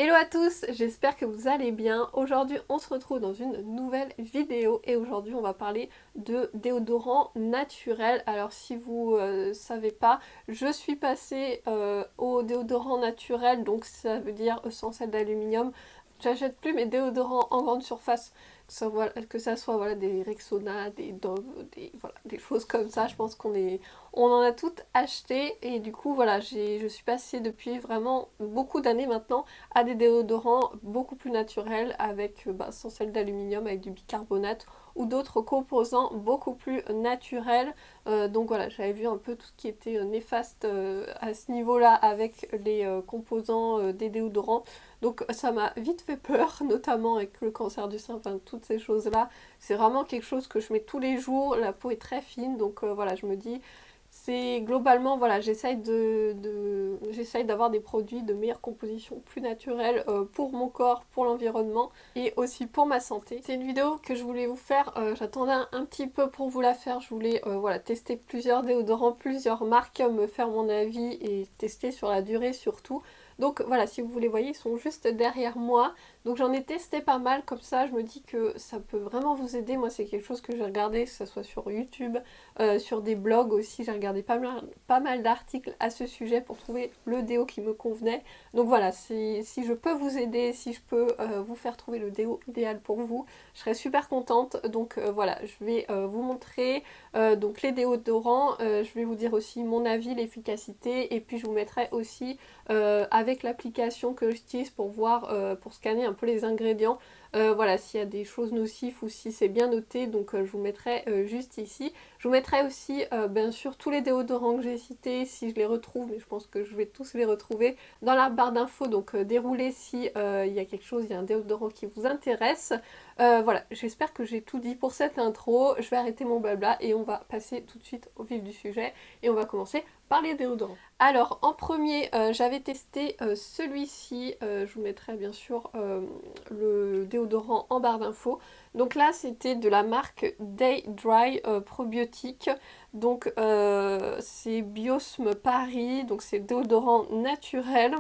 Hello à tous, j'espère que vous allez bien. Aujourd'hui on se retrouve dans une nouvelle vidéo et aujourd'hui on va parler de déodorant naturel. Alors si vous savez pas, je suis passée au déodorant naturel, donc ça veut dire sans sel d'aluminium. J'achète plus mes déodorants en grande surface, que ça soit voilà, des Rexona, des Dove, des choses comme ça. Je pense on en a toutes acheté et du coup voilà, je suis passée depuis vraiment beaucoup d'années maintenant à des déodorants beaucoup plus naturels avec sans sel d'aluminium, avec du bicarbonate ou d'autres composants beaucoup plus naturels. Donc voilà, j'avais vu un peu tout ce qui était néfaste à ce niveau-là avec les composants des déodorants. Donc ça m'a vite fait peur, notamment avec le cancer du sein, enfin toutes ces choses-là. C'est vraiment quelque chose que je mets tous les jours, la peau est très fine, donc voilà, je me dis c'est globalement, voilà, j'essaye d'avoir des produits de meilleure composition, plus naturels pour mon corps, pour l'environnement et aussi pour ma santé. C'est une vidéo que je voulais vous faire, j'attendais un petit peu pour vous la faire, je voulais voilà, tester plusieurs déodorants, plusieurs marques, me faire mon avis et tester sur la durée surtout. Donc voilà, si vous les voyez, ils sont juste derrière moi. Donc j'en ai testé pas mal, comme ça je me dis que ça peut vraiment vous aider. Moi c'est quelque chose que j'ai regardé, que ce soit sur YouTube, sur des blogs aussi, j'ai regardé pas mal d'articles à ce sujet pour trouver le déo qui me convenait. Donc voilà, si je peux vous aider, si je peux vous faire trouver le déo idéal pour vous, je serais super contente. Donc voilà, je vais vous montrer donc les déodorants, je vais vous dire aussi mon avis, l'efficacité, et puis je vous mettrai aussi avec l'application que j'utilise pour voir, pour scanner un peu les ingrédients, voilà, s'il y a des choses nocives ou si c'est bien noté, donc je vous mettrai juste ici. Je vous mettrai aussi bien sûr tous les déodorants que j'ai cités, si je les retrouve, mais je pense que je vais tous les retrouver dans la barre d'infos, donc déroulez si il y a quelque chose, il y a un déodorant qui vous intéresse. Voilà, j'espère que j'ai tout dit pour cette intro, je vais arrêter mon blabla et on va passer tout de suite au vif du sujet et on va commencer par les déodorants. Alors en premier, j'avais testé celui-ci, je vous mettrai bien sûr le déodorant en barre d'infos. Donc là c'était de la marque Day Dry probiotique, donc c'est Biosme Paris, donc c'est déodorant naturel.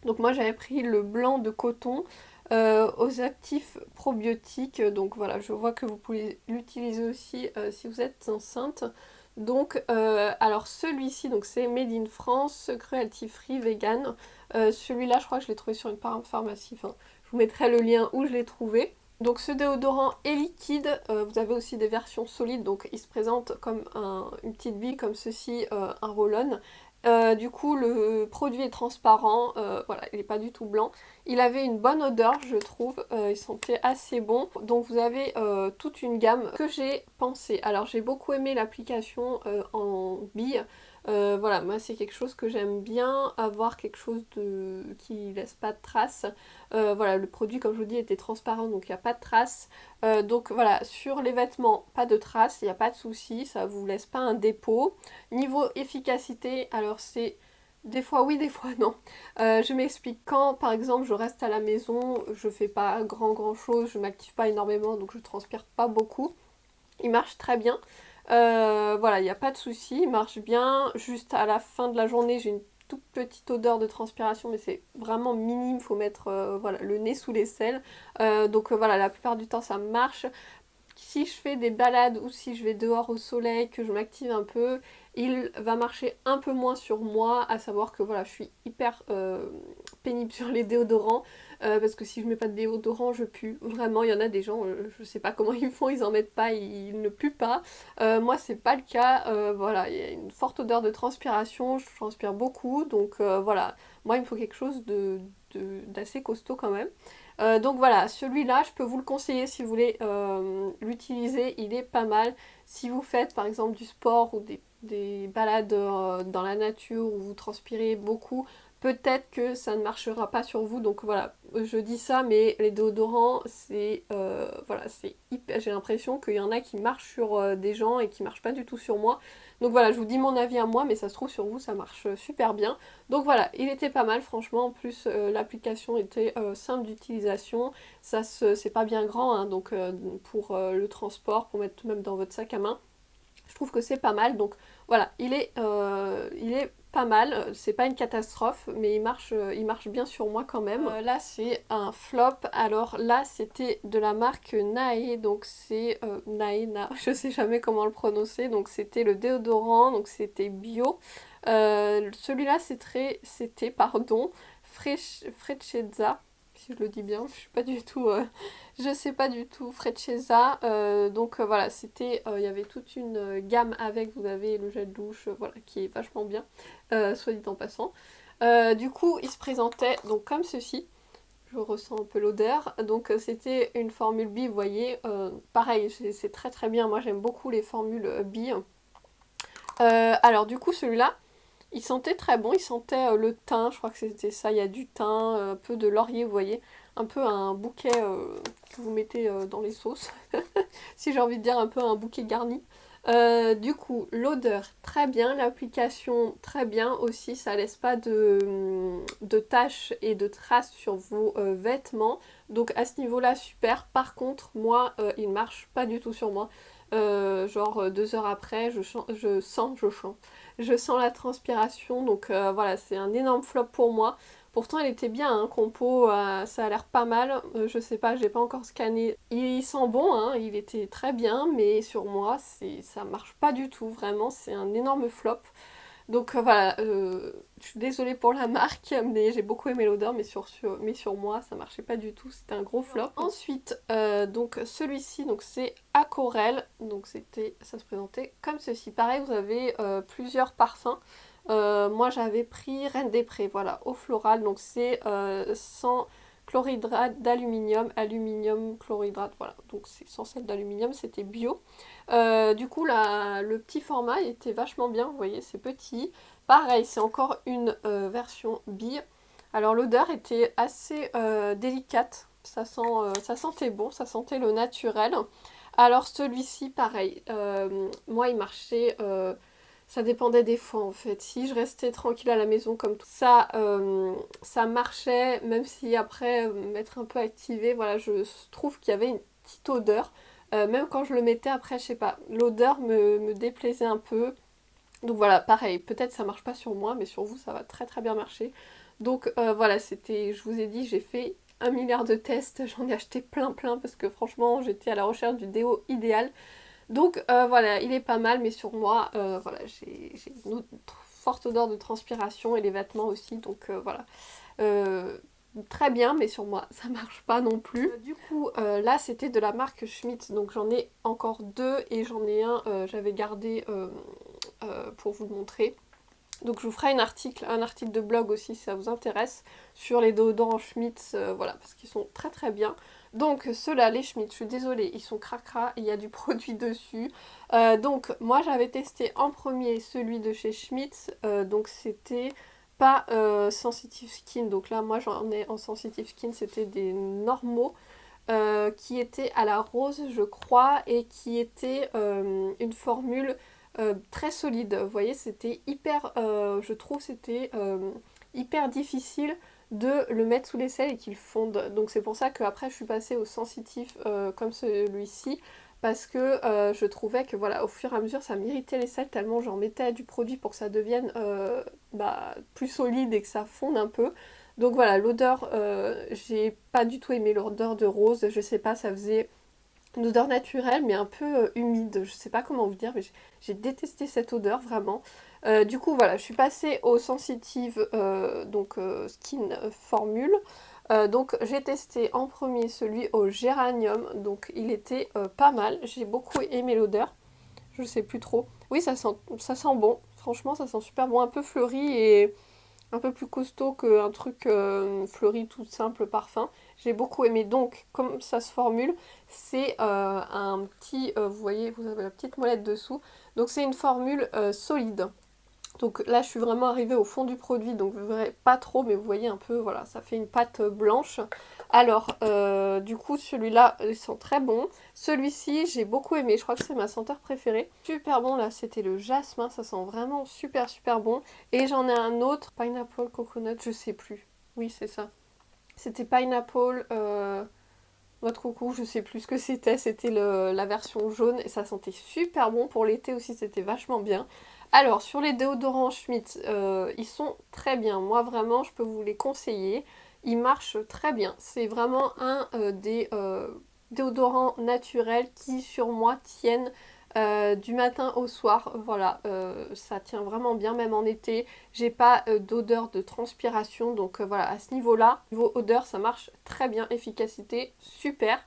Donc moi j'avais pris le blanc de coton aux actifs probiotiques, donc voilà, je vois que vous pouvez l'utiliser aussi si vous êtes enceinte. Donc alors celui-ci, donc c'est Made in France, cruelty free, vegan. Celui-là je crois que je l'ai trouvé sur une pharmacie, enfin, je vous mettrai le lien où je l'ai trouvé. Donc ce déodorant est liquide, vous avez aussi des versions solides, donc il se présente comme une petite bille comme ceci, un roll-on. Du coup le produit est transparent, voilà, il n'est pas du tout blanc. Il avait une bonne odeur je trouve, il sentait assez bon. Donc vous avez toute une gamme que j'ai pensé. Alors j'ai beaucoup aimé l'application en bille. Voilà, moi c'est quelque chose que j'aime bien, avoir quelque chose qui laisse pas de traces. Voilà, le produit comme je vous dis était transparent donc il n'y a pas de traces. Donc voilà, sur les vêtements, pas de traces, il n'y a pas de souci, ça vous laisse pas un dépôt. Niveau efficacité, alors c'est des fois oui, des fois non. Je m'explique, quand par exemple je reste à la maison, je fais pas grand chose, je m'active pas énormément donc je transpire pas beaucoup. Il marche très bien. Voilà, il n'y a pas de souci, il marche bien. Juste à la fin de la journée, j'ai une toute petite odeur de transpiration, mais c'est vraiment minime, il faut mettre voilà, le nez sous l'aisselle. Donc voilà, la plupart du temps ça marche. Si je fais des balades ou si je vais dehors au soleil, que je m'active un peu, il va marcher un peu moins sur moi, à savoir que voilà, je suis hyper pénible sur les déodorants, parce que si je mets pas de déodorant, je pue. Vraiment, il y en a des gens, je sais pas comment ils font, ils en mettent pas, ils ne puent pas. Moi, c'est pas le cas. Voilà, il y a une forte odeur de transpiration, je transpire beaucoup, donc voilà, moi, il me faut quelque chose d'assez costaud quand même. Donc voilà, celui-là, je peux vous le conseiller si vous voulez l'utiliser, il est pas mal. Si vous faites par exemple du sport ou des balades dans la nature où vous transpirez beaucoup, peut-être que ça ne marchera pas sur vous. Donc voilà, je dis ça, mais les déodorants, c'est voilà, c'est hyper. J'ai l'impression qu'il y en a qui marchent sur des gens et qui marchent pas du tout sur moi. Donc voilà, je vous dis mon avis à moi, mais ça se trouve sur vous, ça marche super bien. Donc voilà, il était pas mal franchement, en plus l'application était simple d'utilisation, c'est pas bien grand, hein, donc pour le transport, pour mettre tout même dans votre sac à main, je trouve que c'est pas mal, donc voilà, il est pas mal. C'est pas une catastrophe, mais il marche bien sur moi quand même. Là c'est un flop. Alors là c'était de la marque Nae, donc c'est Naena, je sais jamais comment le prononcer. Donc c'était le déodorant, donc c'était bio. Celui-là c'était pardon, Freschezza, si je le dis bien, je suis pas du tout, je sais pas du tout, Freschezza, donc voilà, c'était, il y avait toute une gamme avec, vous avez le gel douche, voilà, qui est vachement bien, soit dit en passant. Du coup, il se présentait donc comme ceci, je ressens un peu l'odeur, donc c'était une formule bi, vous voyez, pareil, c'est très très bien, moi j'aime beaucoup les formules bi. Alors du coup, celui-là, il sentait très bon, il sentait le thym, je crois que c'était ça, il y a du thym, un peu de laurier, vous voyez, un peu un bouquet que vous mettez dans les sauces, si j'ai envie de dire un peu un bouquet garni. Du coup, l'odeur très bien, l'application très bien aussi, ça laisse pas de taches et de traces sur vos vêtements, donc à ce niveau-là super. Par contre, moi, il marche pas du tout sur moi. Genre 2 heures après, je sens la transpiration, donc voilà, c'est un énorme flop pour moi. Pourtant, elle était bien, hein, compo, ça a l'air pas mal. Je sais pas, j'ai pas encore scanné. Il sent bon, hein, il était très bien, mais sur moi, ça marche pas du tout, vraiment, c'est un énorme flop. Donc voilà, je suis désolée pour la marque, mais j'ai beaucoup aimé l'odeur, mais sur moi, ça marchait pas du tout, c'était un gros flop. Ensuite, donc celui-ci, donc c'est Aquarelle, donc ça se présentait comme ceci. Pareil, vous avez plusieurs parfums. Moi j'avais pris Reine des Prés, voilà, eau florale, donc c'est sans chlorhydrate d'aluminium, aluminium chlorhydrate, voilà, donc c'est sans sel d'aluminium, c'était bio. Du coup le petit format était vachement bien, vous voyez c'est petit. Pareil, c'est encore une version bille. Alors l'odeur était assez délicate, ça sentait bon, ça sentait le naturel. Alors celui-ci pareil, moi il marchait, ça dépendait des fois en fait. Si je restais tranquille à la maison comme tout ça, ça marchait, même si après m'être un peu activée, voilà, je trouve qu'il y avait une petite odeur. Même quand je le mettais après, je sais pas, l'odeur me déplaisait un peu. Donc voilà, pareil, peut-être ça marche pas sur moi, mais sur vous ça va très très bien marcher. Donc voilà, je vous ai dit, j'ai fait 1 milliard de tests, j'en ai acheté plein plein parce que franchement j'étais à la recherche du déo idéal. Donc voilà, il est pas mal, mais sur moi, voilà, j'ai une forte odeur de transpiration et les vêtements aussi, donc voilà. Très bien, mais sur moi ça marche pas non plus. Du coup là c'était de la marque Schmitt, donc j'en ai encore deux et j'en ai un, j'avais gardé pour vous le montrer. Donc je vous ferai un article de blog aussi si ça vous intéresse sur les déodorants Schmitt, voilà, parce qu'ils sont très très bien. Donc ceux-là, les Schmitt, je suis désolée, ils sont cracra, il y a du produit dessus. Donc moi j'avais testé en premier celui de chez Schmitt, donc c'était pas Sensitive Skin, donc là moi j'en ai en Sensitive Skin, c'était des normaux. Qui étaient à la rose je crois et qui étaient une formule très solide. Vous voyez, c'était hyper, je trouve, c'était hyper difficile de le mettre sous l'aisselle et qu'il fonde. Donc c'est pour ça qu'après je suis passée au sensitif comme celui-ci. Parce que je trouvais que voilà, au fur et à mesure ça m'irritait l'aisselle tellement j'en mettais du produit pour que ça devienne plus solide et que ça fonde un peu. Donc voilà, l'odeur, j'ai pas du tout aimé l'odeur de rose, je sais pas, ça faisait une odeur naturelle mais un peu humide, je sais pas comment vous dire, mais j'ai détesté cette odeur vraiment. Du coup voilà, je suis passée au sensitive skin formule. Donc j'ai testé en premier celui au géranium, donc il était pas mal, j'ai beaucoup aimé l'odeur, je sais plus trop. Oui ça sent bon, franchement ça sent super bon, un peu fleuri et un peu plus costaud qu'un truc fleuri tout simple parfum. J'ai beaucoup aimé. Donc, comme ça se formule, c'est un petit, vous voyez, vous avez la petite molette dessous. Donc c'est une formule solide. Donc là, je suis vraiment arrivée au fond du produit, donc vous verrez pas trop, mais vous voyez un peu, voilà, ça fait une pâte blanche. Alors, du coup, celui-là, ils sont très bons. Celui-ci, j'ai beaucoup aimé, je crois que c'est ma senteur préférée. Super bon, là, c'était le jasmin, ça sent vraiment super super bon. Et j'en ai un autre, Pineapple Coconut, je sais plus. Oui, c'est ça. C'était Pineapple... Noix de coucou, je sais plus ce que c'était la version jaune et ça sentait super bon pour l'été aussi, c'était vachement bien. Alors sur les déodorants Schmitt, ils sont très bien. Moi vraiment je peux vous les conseiller. Ils marchent très bien. C'est vraiment un des déodorants naturels qui sur moi tiennent du matin au soir. Voilà, ça tient vraiment bien même en été. J'ai pas d'odeur de transpiration donc voilà à ce niveau-là, niveau odeur ça marche très bien. Efficacité super.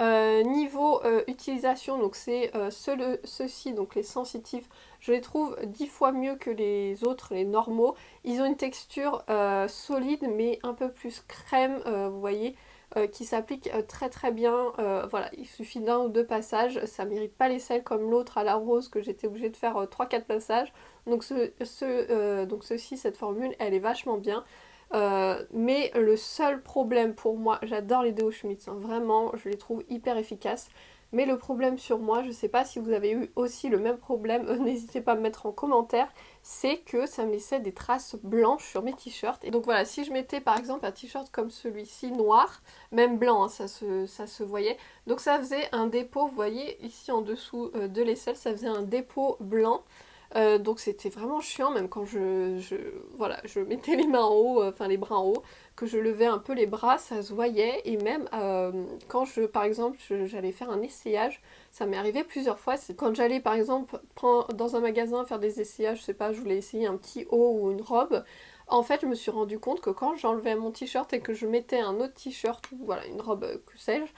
Niveau utilisation, donc c'est ceux-ci, donc les sensitifs, je les trouve 10 fois mieux que les autres, les normaux. Ils ont une texture solide mais un peu plus crème, vous voyez, qui s'applique très très bien. Voilà, il suffit d'un ou deux passages, ça mérite pas les sels comme l'autre à la rose que j'étais obligée de faire 3-4 passages. Donc, donc ceci, cette formule, elle est vachement bien. Mais le seul problème pour moi, j'adore les déos Schmitt, hein, vraiment, je les trouve hyper efficaces. Mais le problème sur moi, je sais pas si vous avez eu aussi le même problème, n'hésitez pas à me mettre en commentaire, c'est que ça me laissait des traces blanches sur mes t-shirts. Et donc voilà, si je mettais par exemple un t-shirt comme celui-ci noir, même blanc, hein, ça se voyait, donc ça faisait un dépôt, vous voyez, ici en dessous de l'aisselle, ça faisait un dépôt blanc. Donc c'était vraiment chiant, même quand voilà, je mettais les mains en haut, enfin les bras en haut, que je levais un peu les bras, ça se voyait. Et même quand par exemple, j'allais faire un essayage, ça m'est arrivé plusieurs fois. C'est quand j'allais par exemple dans un magasin faire des essayages, je sais pas, je voulais essayer un petit haut ou une robe. En fait, je me suis rendu compte que quand j'enlevais mon t-shirt et que je mettais un autre t-shirt ou voilà une robe que sais-je,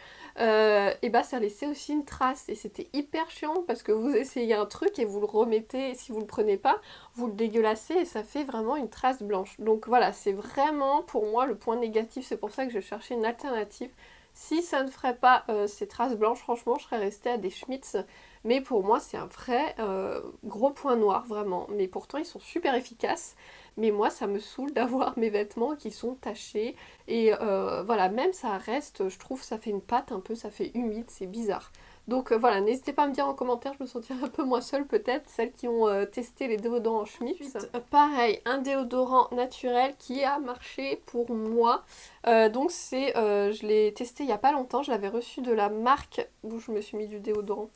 et bah ça laissait aussi une trace et c'était hyper chiant parce que vous essayez un truc et vous le remettez, et si vous le prenez pas, vous le dégueulassez et ça fait vraiment une trace blanche. Donc voilà, c'est vraiment pour moi le point négatif, c'est pour ça que j'ai cherché une alternative. Si ça ne ferait pas ces traces blanches, franchement, je serais restée à des Schmitz. Mais pour moi, c'est un vrai gros point noir, vraiment. Mais pourtant, ils sont super efficaces. Mais moi, ça me saoule d'avoir mes vêtements qui sont tachés. Et voilà, même ça reste, je trouve, ça fait une pâte un peu, ça fait humide, c'est bizarre. Donc voilà, n'hésitez pas à me dire en commentaire, je me sentirai un peu moins seule peut-être, celles qui ont testé les déodorants Schmitt. Ensuite, pareil, un déodorant naturel qui a marché pour moi. Donc je l'ai testé il n'y a pas longtemps, je l'avais reçu de la marque où je me suis mis du déodorant.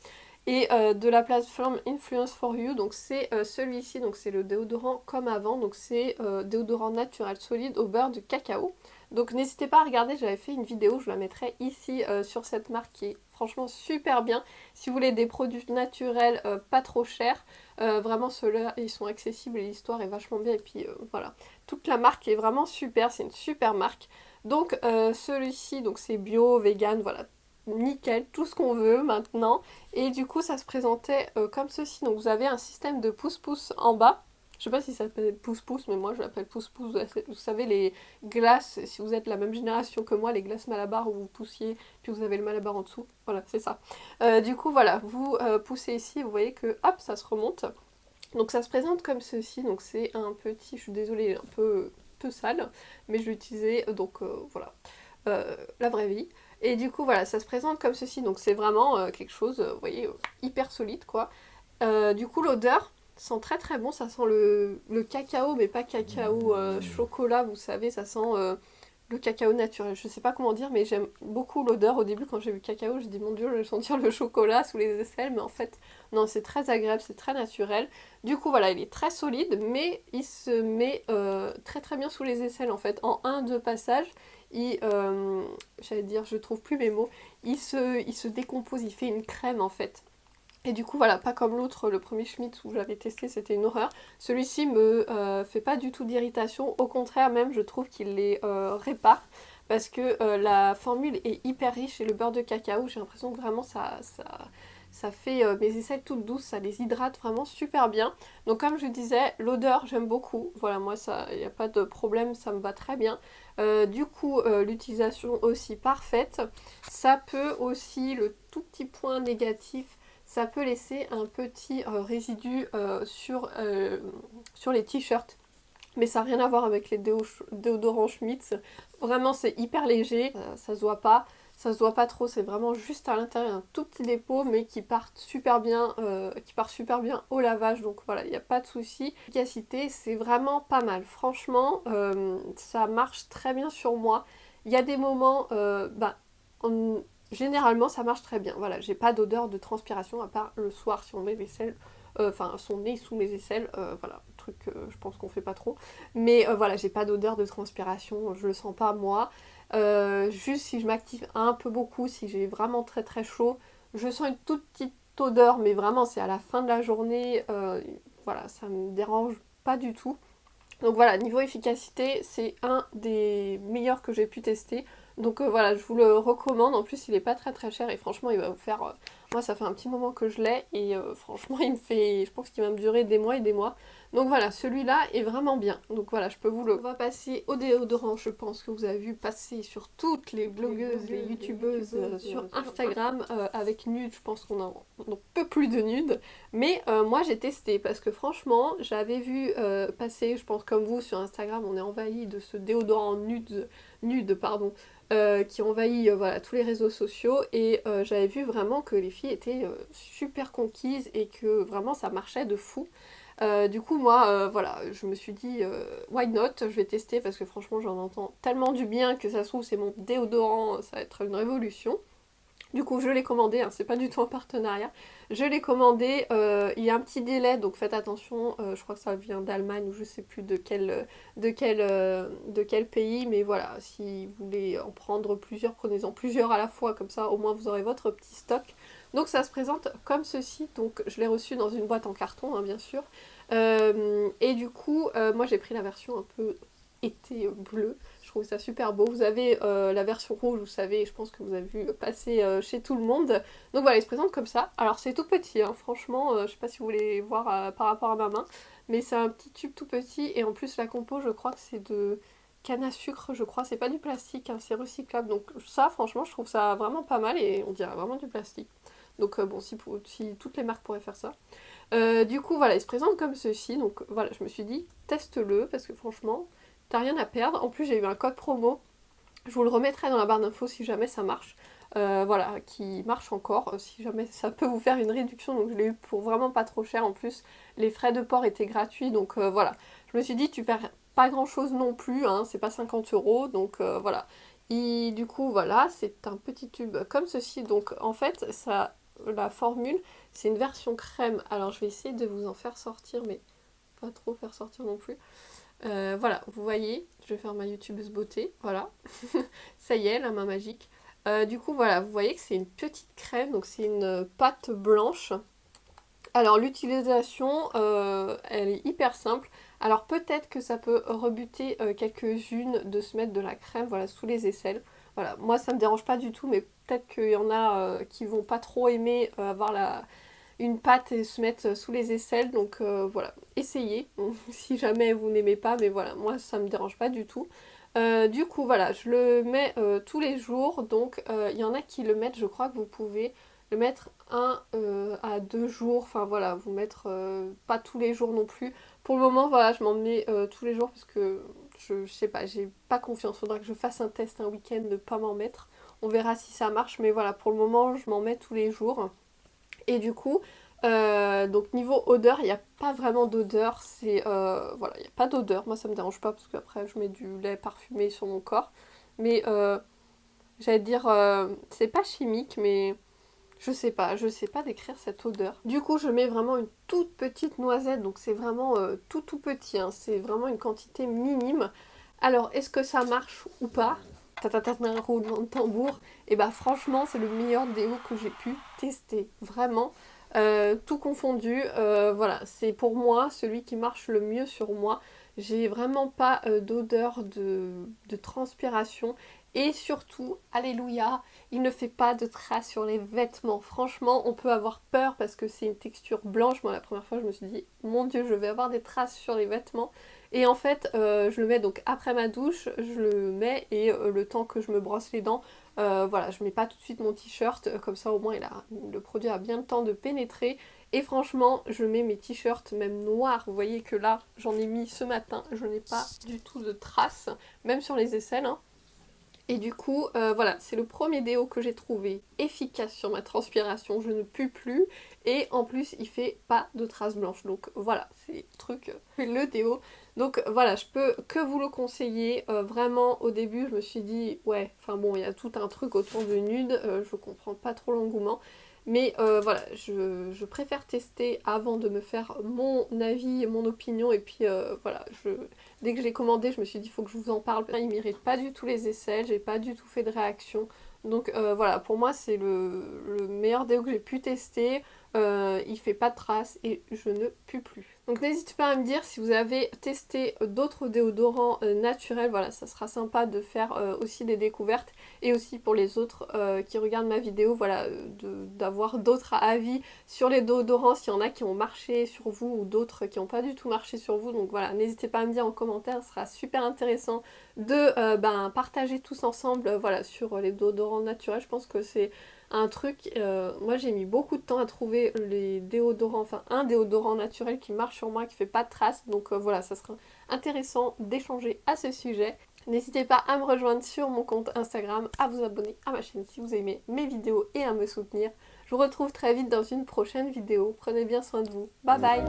Et de la plateforme Influence for You, donc c'est celui-ci, donc c'est le déodorant comme avant, donc c'est déodorant naturel solide au beurre de cacao. Donc n'hésitez pas à regarder, j'avais fait une vidéo, je la mettrai ici sur cette marque qui est franchement super bien. Si vous voulez des produits naturels pas trop chers, vraiment ceux-là ils sont accessibles et l'histoire est vachement bien. Et puis voilà, toute la marque est vraiment super, c'est une super marque. Donc celui-ci, donc c'est bio, vegan, voilà, nickel, tout ce qu'on veut maintenant. Et du coup ça se présentait comme ceci, donc vous avez un système de pouce-pouce en bas. Je sais pas si ça s'appelle pouce-pouce, mais moi je l'appelle pouce-pouce. Vous savez, les glaces, si vous êtes la même génération que moi, les glaces Malabar où vous poussiez, puis vous avez le Malabar en dessous. Voilà, c'est ça. Du coup, voilà, vous poussez ici, vous voyez que hop, ça se remonte. Donc ça se présente comme ceci, donc c'est un petit, je suis désolée, il est un peu sale, mais je l'utilisais, donc voilà, la vraie vie. Et du coup, voilà, ça se présente comme ceci, donc c'est vraiment quelque chose, vous voyez, hyper solide, quoi. Du coup, l'odeur sent très très bon, ça sent le cacao, mais pas cacao chocolat, vous savez, ça sent le cacao naturel. Je sais pas comment dire, mais j'aime beaucoup l'odeur. Au début, quand j'ai vu cacao, j'ai dit mon dieu, je vais sentir le chocolat sous les aisselles, mais en fait, non, c'est très agréable, c'est très naturel. Du coup, voilà, il est très solide, mais il se met très très bien sous les aisselles en fait. En un, deux passages, j'allais dire, je trouve plus mes mots, il se décompose, il fait une crème en fait. Et du coup, voilà, pas comme l'autre, le premier Schmitt où j'avais testé, c'était une horreur. Celui-ci me fait pas du tout d'irritation, au contraire même, je trouve qu'il les répare. Parce que la formule est hyper riche et le beurre de cacao, j'ai l'impression que vraiment ça fait mes aisselles toutes douces, ça les hydrate vraiment super bien. Donc comme je disais, l'odeur j'aime beaucoup, voilà moi ça, il n'y a pas de problème, ça me va très bien. Du coup l'utilisation aussi parfaite. Ça peut aussi, le tout petit point négatif, ça peut laisser un petit résidu sur les t-shirts. Mais ça n'a rien à voir avec les déodorants Schmitz. Vraiment, c'est hyper léger, ça se voit pas. Ça se voit pas trop, c'est vraiment juste à l'intérieur un tout petit dépôt, mais qui part super bien au lavage. Donc voilà, il n'y a pas de souci. L'efficacité, c'est vraiment pas mal. Franchement, ça marche très bien sur moi. Il y a des moments, généralement ça marche très bien. Voilà, j'ai pas d'odeur de transpiration à part le soir si on met vaisselle. enfin son nez sous mes aisselles, voilà, truc que je pense qu'on fait pas trop. Mais voilà, j'ai pas d'odeur de transpiration, je le sens pas moi. Juste si je m'active un peu beaucoup, si j'ai vraiment très très chaud, je sens une toute petite odeur, mais vraiment c'est à la fin de la journée, voilà, ça me dérange pas du tout. Donc voilà, niveau efficacité, c'est un des meilleurs que j'ai pu tester. Donc voilà, je vous le recommande. En plus, il est pas très très cher et franchement, il va vous faire... moi, ça fait un petit moment que je l'ai et franchement, il me fait... Je pense qu'il va me durer des mois et des mois. Donc voilà, celui-là est vraiment bien. Donc voilà, je peux vous le... On va passer au déodorant, je pense que vous avez vu passer sur toutes les blogueuses, les youtubeuses sur Instagram avec nude. Je pense qu'on en peut plus de nude. Mais moi j'ai testé parce que franchement j'avais vu passer, je pense comme vous sur Instagram, on est envahi de ce déodorant nude pardon, qui envahit voilà, tous les réseaux sociaux et j'avais vu vraiment que les filles étaient super conquises et que vraiment ça marchait de fou. Du coup moi voilà, je me suis dit why not, je vais tester parce que franchement j'en entends tellement du bien que ça se trouve c'est mon déodorant, ça va être une révolution. Du coup, je l'ai commandé, hein, c'est pas du tout un partenariat. Je l'ai commandé, il y a un petit délai, donc faites attention. Je crois que ça vient d'Allemagne ou je sais plus de quel pays. Mais voilà, si vous voulez en prendre plusieurs, prenez-en plusieurs à la fois, comme ça au moins vous aurez votre petit stock. Donc ça se présente comme ceci. Donc je l'ai reçu dans une boîte en carton, hein, bien sûr. Et du coup, moi j'ai pris la version un peu été bleu. Je trouve ça super beau. Vous avez la version rouge, vous savez, je pense que vous avez vu passer chez tout le monde. Donc voilà, il se présente comme ça. Alors c'est tout petit, hein, franchement, je sais pas si vous voulez voir par rapport à ma main, mais c'est un petit tube tout petit et en plus la compo, je crois que c'est de canne à sucre, je crois, c'est pas du plastique, hein, c'est recyclable. Donc ça, franchement, je trouve ça vraiment pas mal et on dirait vraiment du plastique. Donc bon, si toutes les marques pourraient faire ça. Du coup, voilà, il se présente comme ceci. Donc voilà, je me suis dit, teste-le parce que franchement, t'as rien à perdre. En plus, j'ai eu un code promo. Je vous le remettrai dans la barre d'infos si jamais ça marche. Voilà, qui marche encore. Si jamais ça peut vous faire une réduction. Donc je l'ai eu pour vraiment pas trop cher. En plus, les frais de port étaient gratuits. Donc voilà. Je me suis dit, tu perds pas grand chose non plus. Hein, c'est pas 50 euros. Donc voilà. Et du coup, voilà, c'est un petit tube comme ceci. Donc en fait, ça, la formule, c'est une version crème. Alors je vais essayer de vous en faire sortir, mais pas trop faire sortir non plus. Voilà, vous voyez, je vais faire ma youtubeuse beauté, voilà. Ça y est, la main magique. Du coup, voilà, vous voyez que c'est une petite crème, donc c'est une pâte blanche. Alors l'utilisation, elle est hyper simple. Alors peut-être que ça peut rebuter quelques-unes de se mettre de la crème, voilà, sous les aisselles. Voilà, moi ça me dérange pas du tout, mais peut-être qu'il y en a qui vont pas trop aimer avoir une pâte et se mettre sous les aisselles. Donc voilà, essayez si jamais vous n'aimez pas, mais voilà, moi ça me dérange pas du tout. Du coup voilà, je le mets tous les jours, donc il y en a qui le mettent, je crois que vous pouvez le mettre 1 à 2 jours, enfin voilà, vous mettre pas tous les jours non plus. Pour le moment voilà, je m'en mets tous les jours parce que je sais pas, j'ai pas confiance, faudra que je fasse un test un week-end de pas m'en mettre. On verra si ça marche, mais voilà, pour le moment je m'en mets tous les jours. Et du coup, donc niveau odeur, il n'y a pas vraiment d'odeur, c'est voilà, il n'y a pas d'odeur, moi ça me dérange pas parce qu'après je mets du lait parfumé sur mon corps, mais j'allais dire, c'est pas chimique, mais je sais pas décrire cette odeur. Du coup, je mets vraiment une toute petite noisette, donc c'est vraiment tout petit, hein, c'est vraiment une quantité minime. Alors, est-ce que ça marche ou pas? Un roulement de tambour. Et bah franchement, c'est le meilleur déo que j'ai pu tester. Vraiment, tout confondu. Voilà, c'est pour moi celui qui marche le mieux sur moi. J'ai vraiment pas d'odeur de transpiration. Et surtout, alléluia, il ne fait pas de traces sur les vêtements. Franchement, on peut avoir peur parce que c'est une texture blanche. Moi, la première fois, je me suis dit, mon Dieu, je vais avoir des traces sur les vêtements. Et en fait, je le mets donc après ma douche, je le mets et le temps que je me brosse les dents, voilà, je mets pas tout de suite mon t-shirt, comme ça au moins le produit a bien le temps de pénétrer. Et franchement, je mets mes t-shirts même noirs. Vous voyez que là, j'en ai mis ce matin, je n'ai pas du tout de traces, même sur les aisselles, hein. Et du coup, voilà, c'est le premier déo que j'ai trouvé efficace sur ma transpiration, je ne pue plus, et en plus il fait pas de traces blanches, donc voilà, c'est le truc, le déo. Donc voilà, je peux que vous le conseiller, vraiment au début je me suis dit, ouais, enfin bon, il y a tout un truc autour de nude, je comprends pas trop l'engouement. Mais voilà, je préfère tester avant de me faire mon avis, mon opinion, et puis voilà, dès que je l'ai commandé, je me suis dit il faut que je vous en parle. Il mérite pas du tout les aisselles, j'ai pas du tout fait de réaction. Donc voilà, pour moi c'est le meilleur déo que j'ai pu tester. Il fait pas de traces et je ne pue plus. Donc n'hésitez pas à me dire si vous avez testé d'autres déodorants naturels, voilà, ça sera sympa de faire aussi des découvertes, et aussi pour les autres qui regardent ma vidéo, voilà, d'avoir d'autres avis sur les déodorants, s'il y en a qui ont marché sur vous ou d'autres qui n'ont pas du tout marché sur vous. Donc voilà, n'hésitez pas à me dire en commentaire, ce sera super intéressant de partager tous ensemble voilà, sur les déodorants naturels. Je pense que c'est un truc, moi j'ai mis beaucoup de temps à trouver les déodorants, enfin un déodorant naturel qui marche sur moi, qui fait pas de traces, donc voilà, ça sera intéressant d'échanger à ce sujet. N'hésitez pas à me rejoindre sur mon compte Instagram, à vous abonner à ma chaîne si vous aimez mes vidéos et à me soutenir. Je vous retrouve très vite dans une prochaine vidéo, prenez bien soin de vous, bye bye.